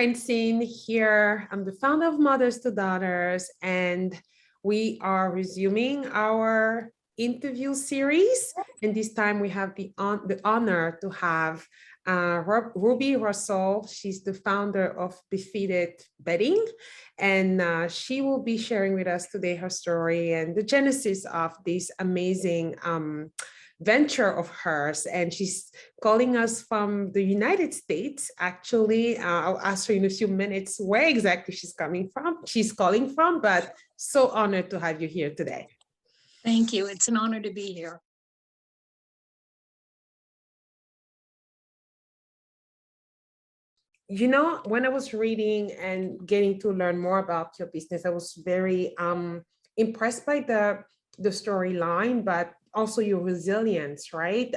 Francine here. I'm the founder of Mothers to Daughters, and we are resuming our interview series. And this time we have the honor to have Ruby Russell. She's the founder of Befitted Bedding, and she will be sharing with us today her story and the genesis of this amazing venture of hers. And she's calling us from the United States. Actually, I'll ask her in a few minutes where exactly she's calling from, but so honored to have you here today. Thank you. It's an honor to be here. You know, when I was reading and getting to learn more about your business, I was very impressed by the storyline, but also your resilience, right?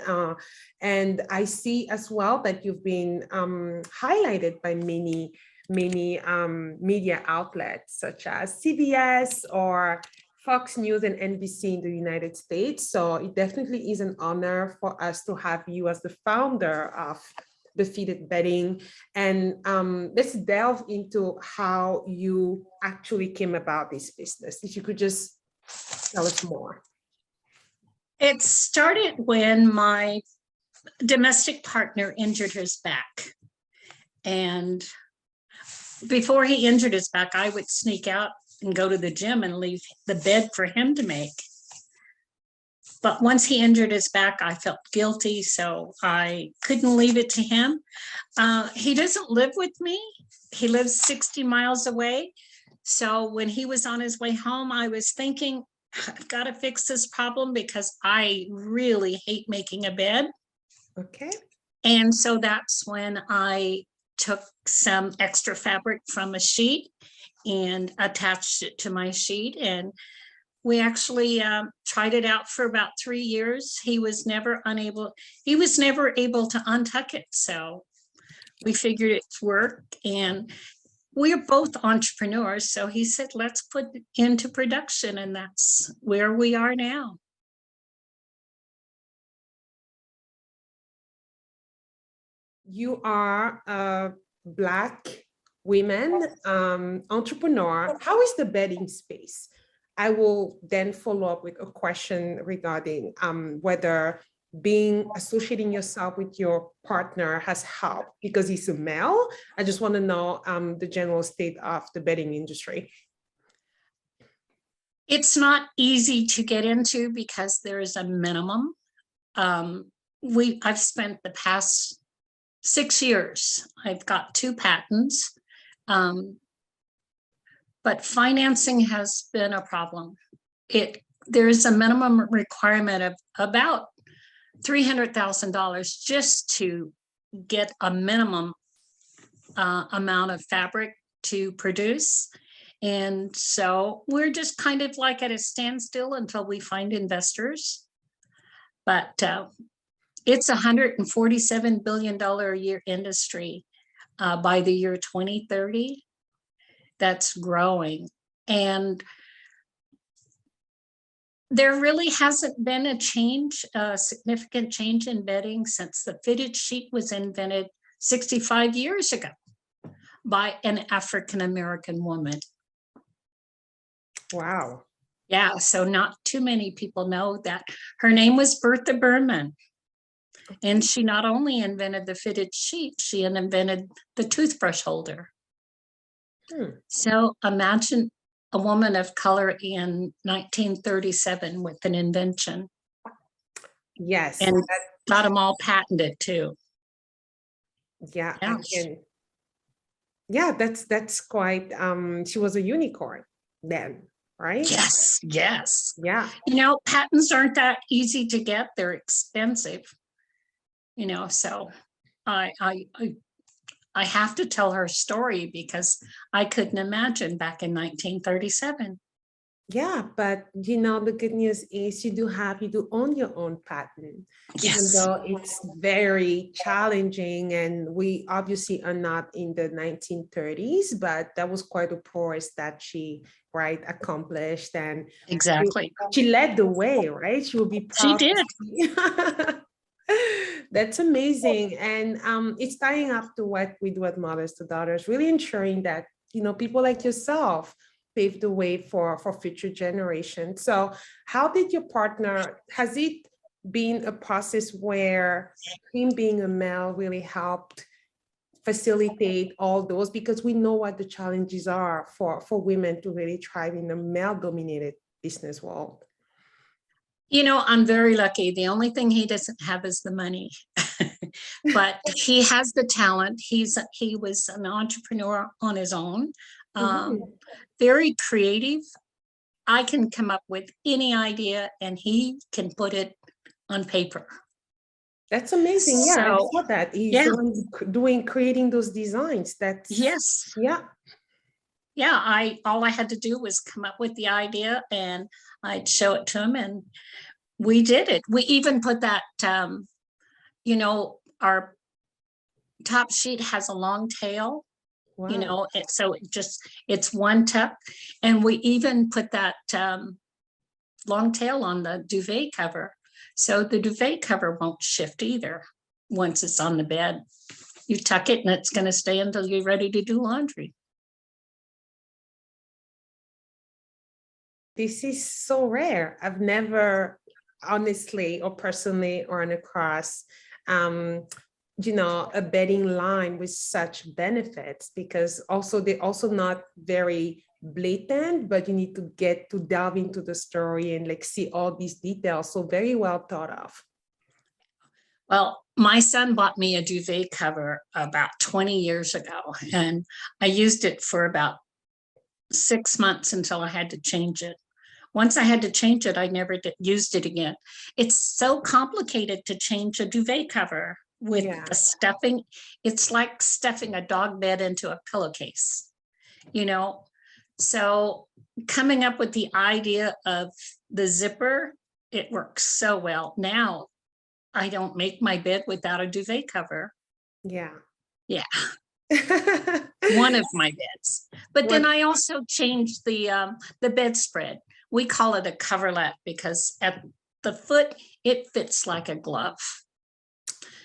And I see as well that you've been highlighted by many media outlets such as CBS or Fox News and NBC in the United States. So it definitely is an honor for us to have you as the founder of Befitted Bedding. And let's delve into how you actually came about this business. If you could just tell us more. It started when my domestic partner injured his back. And before he injured his back, I would sneak out and go to the gym and leave the bed for him to make. But once he injured his back, I felt guilty, so I couldn't leave it to him. He doesn't live with me. He lives 60 miles away. So when he was on his way home, I was thinking, I've got to fix this problem because I really hate making a bed. Okay. And so that's when I took some extra fabric from a sheet and attached it to my sheet. And we actually tried it out for about 3 years. He was never able to untuck it. So we figured it's work, and we're both entrepreneurs. So he said, let's put it into production. And that's where we are now. You are a Black woman entrepreneur. How is the bedding space? I will then follow up with a question regarding whether associating yourself with your partner has helped because he's a male. I just want to know the general state of the bedding industry. It's not easy to get into because there is a minimum. I've spent the past 6 years. I've got 2 patents. But financing has been a problem. There is a minimum requirement of about $300,000 just to get a minimum amount of fabric to produce. And so we're just kind of like at a standstill until we find investors. But it's a $147 billion a year industry by the year 2030. That's growing. And there really hasn't been a significant change in bedding since the fitted sheet was invented 65 years ago by an African-American woman. Wow. Yeah, so not too many people know that. Her name was Bertha Berman. And she not only invented the fitted sheet, she invented the toothbrush holder. So imagine a woman of color in 1937 with an invention. Yes. And got them all patented too. Yeah, Yes. Yeah, that's quite, she was a unicorn then, right? Yes, yes. Yeah. You know, patents aren't that easy to get. They're expensive. You know, so I have to tell her story because I couldn't imagine back in 1937. Yeah, but you know, the good news is you do own your own patent, Yes. even though it's very challenging, and we obviously are not in the 1930s, but that was quite a progress that she accomplished, and exactly she led the way, right? She will be proud. She did. That's amazing. And it's tying up to what we do at Mothers to Daughters, really ensuring that, people like yourself pave the way for future generations. So how did your partner, has it been a process where him being a male really helped facilitate all those? Because we know what the challenges are for women to really thrive in a male-dominated business world. I'm very lucky. The only thing he doesn't have is the money, but he has the talent. He was an entrepreneur on his own, very creative. I can come up with any idea and he can put it on paper. That's amazing. Yeah, I saw that. He's creating those designs. Yes. Yeah. Yeah, all I had to do was come up with the idea and I'd show it to him and we did it. We even put that, our top sheet has a long tail, Wow. so it's one tuck. And we even put that long tail on the duvet cover. So the duvet cover won't shift either once it's on the bed. You tuck it and it's going to stay until you're ready to do laundry. This is so rare. I've never honestly or personally run across a bedding line with such benefits, because also they're also not very blatant, but you need to get to delve into the story and like see all these details. So very well thought of. Well, my son bought me a duvet cover about 20 years ago, and I used it for about 6 months until I had to change it. Once I had to change it, I never used it again. It's so complicated to change a duvet cover with the stuffing. It's like stuffing a dog bed into a pillowcase, So coming up with the idea of the zipper, it works so well. Now I don't make my bed without a duvet cover. Yeah. Yeah. One of my beds. But then I also changed the bedspread. We call it a coverlet because at the foot, it fits like a glove.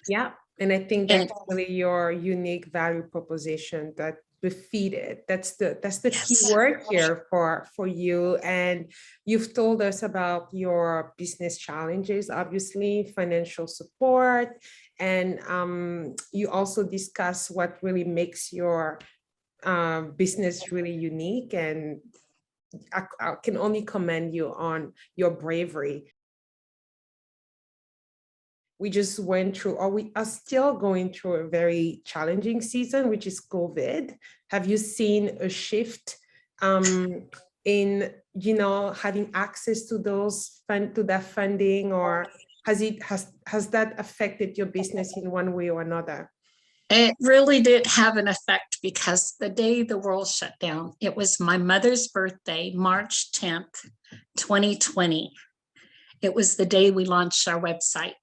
Yeah. And I think that's really your unique value proposition, that defeated. That's the key word here for you. And you've told us about your business challenges, obviously financial support, and you also discuss what really makes your business really unique. And I can only commend you on your bravery. We just went through, or we are still going through, a very challenging season, which is COVID. Have you seen a shift in, having access to that funding, or has that affected your business in one way or another? It really did have an effect because the day the world shut down, it was my mother's birthday, March 10th, 2020. It was the day we launched our website.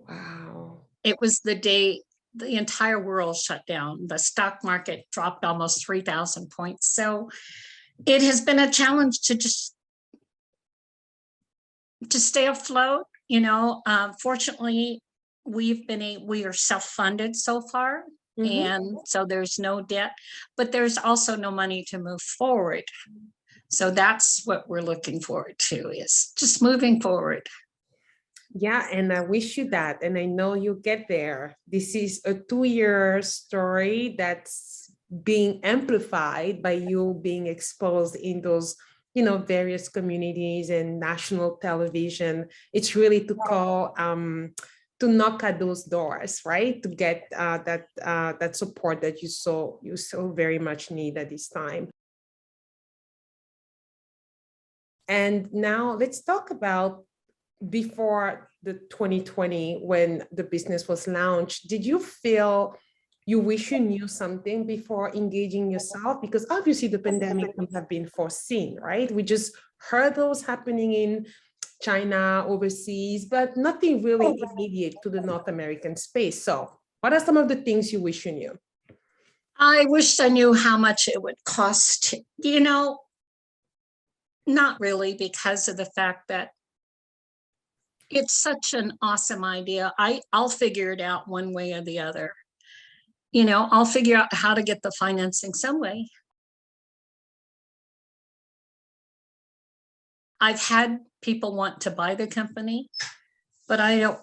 Wow. It was the day the entire world shut down. The stock market dropped almost 3,000 points. So it has been a challenge to just stay afloat. Fortunately, we are self-funded so far. And so there's no debt, but there's also no money to move forward. So that's what we're looking forward to, is just moving forward. Yeah, and I wish you that, and I know you'll get there. This is a 2-year story that's being amplified by you being exposed in those, various communities and national television. It's really to call, to knock at those doors, right? To get that support that you so very much need at this time. And now let's talk about before the 2020, when the business was launched. Did you feel you wish you knew something before engaging yourself? Because obviously the pandemic couldn't have been foreseen, right? We just heard those happening in China, overseas, but nothing really immediate to the North American space. So what are some of the things you wish you knew? I wished I knew how much it would cost, not really, because of the fact that It's such an awesome idea. I'll figure it out one way or the other. I'll figure out how to get the financing some way. I've had people want to buy the company, but I'd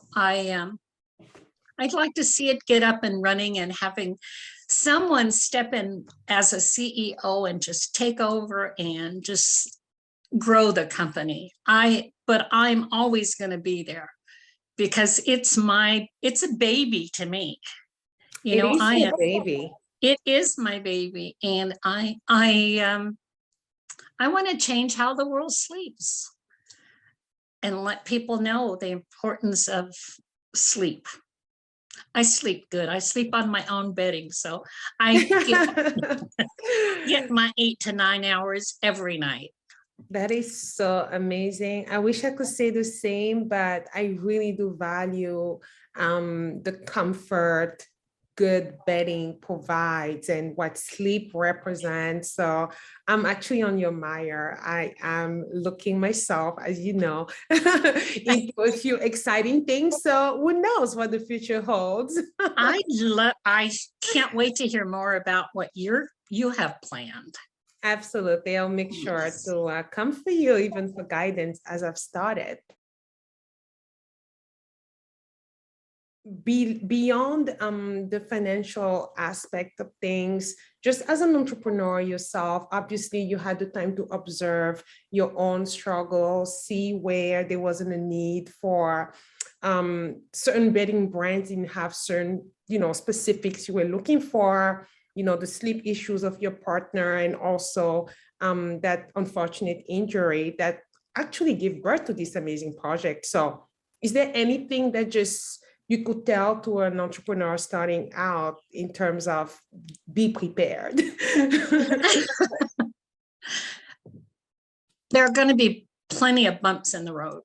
like to see it get up and running and having someone step in as a CEO and just take over and just grow the company. But I'm always going to be there because it's a baby to me. It is your baby. It is my baby. And I want to change how the world sleeps and let people know the importance of sleep. I sleep good. I sleep on my own bedding. So I get my 8 to 9 hours every night. That is so amazing. I wish I could say the same, but I really do value the comfort good bedding provides and what sleep represents. So I'm actually on your mire. I am looking myself, as you know, into a few exciting things. So who knows what the future holds? I can't wait to hear more about what you have planned. Absolutely. I'll make sure to come for you, even for guidance as I've started. Beyond the financial aspect of things, just as an entrepreneur yourself, obviously you had the time to observe your own struggles, see where there wasn't a need for certain bedding brands didn't have certain, specifics you were looking for, the sleep issues of your partner, and also that unfortunate injury that actually gave birth to this amazing project. So is there anything that just you could tell to an entrepreneur starting out in terms of be prepared? There are going to be plenty of bumps in the road.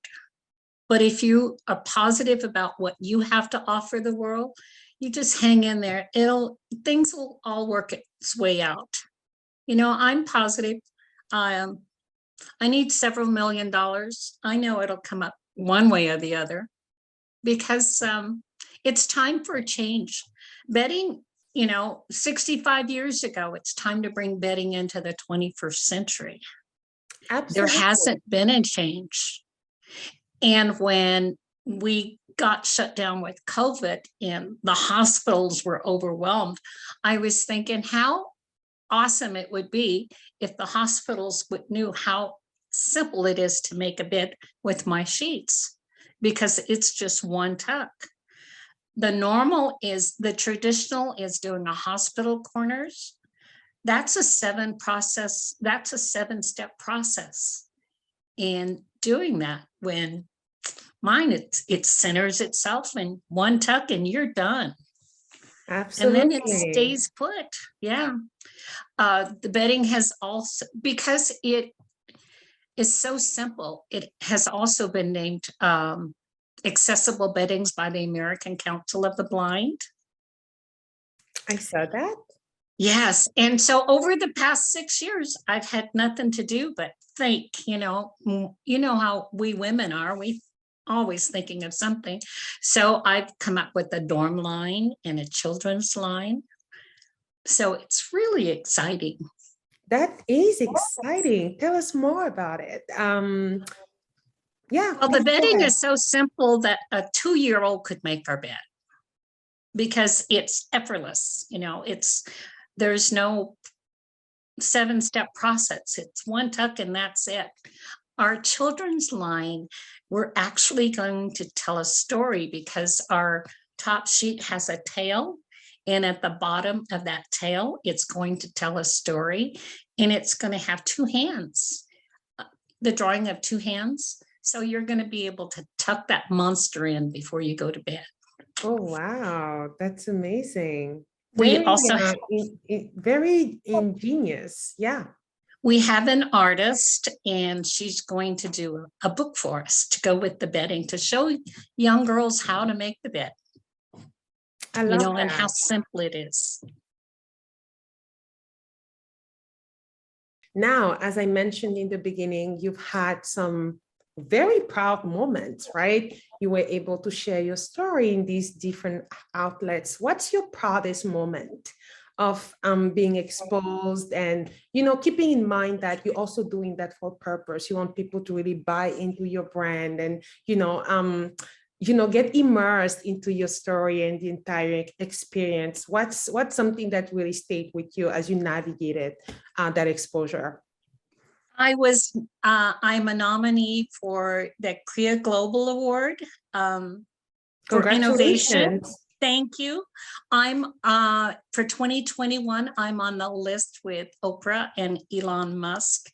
But if you are positive about what you have to offer the world, you just hang in there. Things will all work its way out. I'm positive. I need several $1 million. I know it'll come up one way or the other because it's time for a change. Bedding, 65 years ago, it's time to bring bedding into the 21st century. Absolutely. There hasn't been a change. And when we got shut down with COVID and the hospitals were overwhelmed, I was thinking how awesome it would be if the hospitals knew how simple it is to make a bed with my sheets, because it's just one tuck. The traditional is doing a hospital corners. That's a 7-step process. And doing that, when mine, it centers itself in one tuck and you're done. Absolutely. And then it stays put. Yeah. The bedding has also, because it is so simple, it has also been named accessible beddings by the American Council of the Blind. I saw that. Yes. And so over the past 6 years, I've had nothing to do but think, how we women are, we always thinking of something. So I've come up with a dorm line and a children's line. So it's really exciting. That is exciting. Tell us more about it. Yeah. Well, the bedding is so simple that a 2-year-old could make our bed because it's effortless. There's no 7-step process. It's one tuck and that's it. Our children's line, we're actually going to tell a story because our top sheet has a tail, and at the bottom of that tail, it's going to tell a story, and it's going to have 2 hands, the drawing of 2 hands. So you're going to be able to tuck that monster in before you go to bed. Oh, wow. That's amazing. We also very ingenious. Yeah. We have an artist, and she's going to do a book for us to go with the bedding to show young girls how to make the bed. I love that. And how simple it is. Now, as I mentioned in the beginning, you've had some very proud moments, right? You were able to share your story in these different outlets. What's your proudest moment of being exposed and, you know, keeping in mind that you're also doing that for purpose? You want people to really buy into your brand and, get immersed into your story and the entire experience. What's something that really stayed with you as you navigated that exposure? I'm a nominee for the CREA Global Award for innovation. Congratulations. Thank you. I'm for 2021, I'm on the list with Oprah and Elon Musk.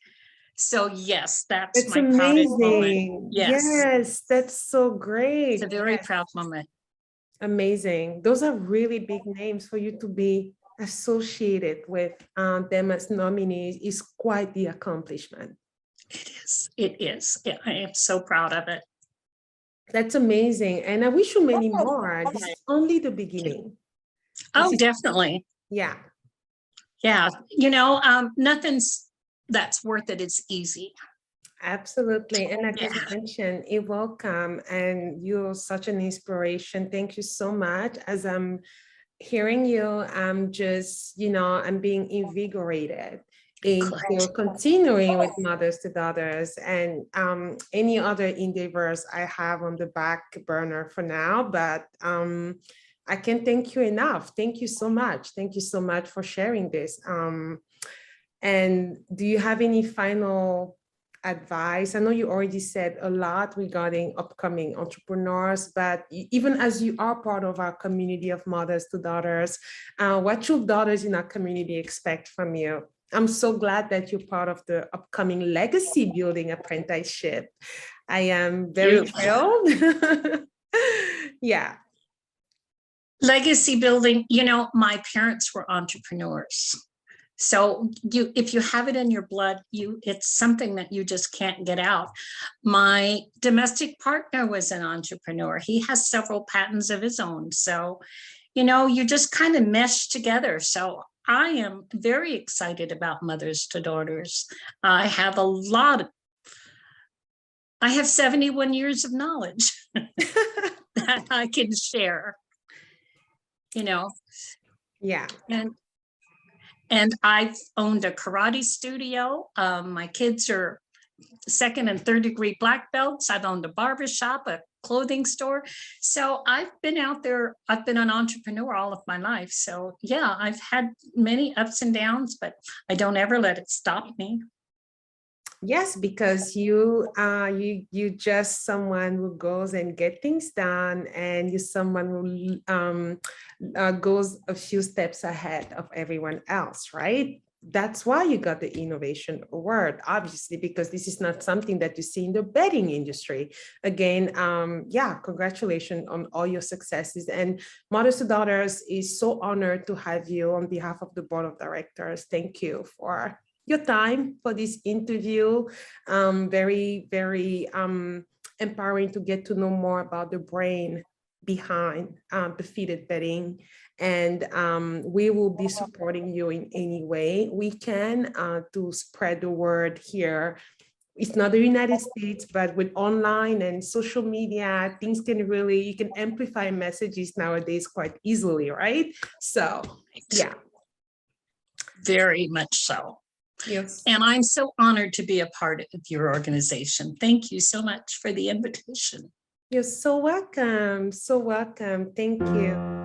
So yes, that's It's my proudest moment. amazing. Yes. Yes, that's so great. It's a very Yes. proud moment. Amazing. Those are really big names. For you to be associated with them as nominees is quite the accomplishment. It is. It is. I am so proud of it. That's amazing. And I wish you many more. This is only the beginning. Oh, definitely. Yeah. Yeah. Nothing's that's worth it is easy. Absolutely. And like I mentioned, you're welcome. And you're such an inspiration. Thank you so much. As I'm hearing you, I'm just, I'm being invigorated into continuing with Mothers to Daughters and any other endeavors I have on the back burner for now. But I can't thank you enough. Thank you so much. Thank you so much for sharing this. And do you have any final advice? I know you already said a lot regarding upcoming entrepreneurs, but even as you are part of our community of Mothers to Daughters, what should daughters in our community expect from you? I'm so glad that you're part of the upcoming legacy building apprenticeship. I am very thrilled. Yeah. Legacy building, my parents were entrepreneurs. So if you have it in your blood, it's something that you just can't get out. My domestic partner was an entrepreneur. He has several patents of his own. So, you just kind of mesh together. So I am very excited about Mothers to Daughters. I have 71 years of knowledge that I can share, Yeah. And I've owned a karate studio. My kids are 2nd and 3rd degree black belts. I've owned a barbershop, a clothing store. So I've been out there. I've been an entrepreneur all of my life. So yeah, I've had many ups and downs, but I don't ever let it stop me. Yes, because you just someone who goes and get things done, and you're someone who goes a few steps ahead of everyone else, right? That's why you got the innovation award, obviously, because this is not something that you see in the bedding industry. Again, yeah, congratulations on all your successes. And Mothers to Daughters is so honored to have you on behalf of the board of directors. Thank you for your time for this interview. Very, very empowering to get to know more about the brain behind the fitted bedding. And we will be supporting you in any way we can to spread the word here. It's not the United States, but with online and social media, things you can amplify messages nowadays quite easily, right? So, yeah. Very much so. Yes. And I'm so honored to be a part of your organization. Thank you so much for the invitation. You're so welcome. So welcome. Thank you.